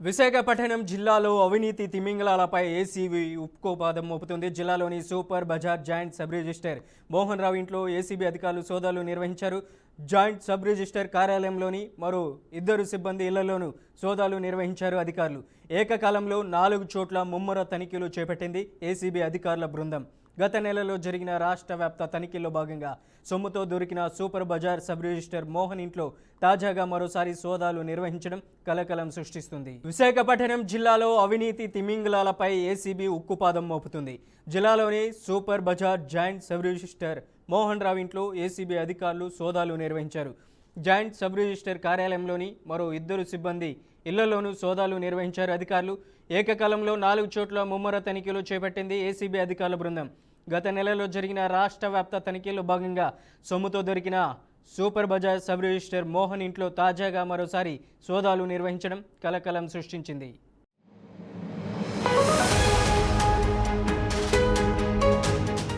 విశాఖపట్నం జిల్లాలో అవినీతి తిమింగలాలపై ఏసీబీ ఉక్కుపాదం మోపుతుంది. జిల్లాలోని super bazaar joint sub registrar Mohan Rao ఇంట్లో ఏసీబీ అధికారులు సోదాలు నిర్వహించారు. జాయింట్ సబ్ రిజిస్టర్ కార్యాలయంలోని మరో 2 సిబ్బంది ఇళ్లలోనూ సోదాలు నిర్వహించారు అధికారులు. ఏకకాలంలో 4 చోట్ల ముమ్మర తనిఖీలు చేపట్టింది ఏసీబీ అధికారుల బృందం. గత నెలలో జరిగిన రాష్ట్ర వ్యాప్త తనిఖీల్లో భాగంగా సొమ్ముతో దొరికిన super Bazar sub registrar Mohan ఇంట్లో తాజాగా మరోసారి సోదాలు నిర్వహించడం కలకలం సృష్టిస్తుంది. విశాఖపట్నం జిల్లాలో అవినీతి తిమింగలాలపై ఏసీబీ ఉక్కుపాదం మోపుతుంది. జిల్లాలోని super bazaar joint sub registrar Mohan Rao ఇంట్లో ఏసీబీ అధికారులు సోదాలు నిర్వహించారు. జాయింట్ సబ్ రిజిస్టర్ కార్యాలయంలోని మరో 2 సిబ్బంది ఇళ్లలోనూ సోదాలు నిర్వహించారు అధికారులు. ఏకకాలంలో 4 చోట్ల ముమ్మర తనిఖీలు చేపట్టింది ఏసీబీ అధికారుల బృందం. గత నెలలో జరిగిన రాష్ట్ర వ్యాప్త తనిఖీల్లో భాగంగా సొమ్ముతో దొరికిన super Bazar sub registrar Mohan ఇంట్లో తాజాగా మరోసారి సోదాలు నిర్వహించడం కలకలం సృష్టించింది.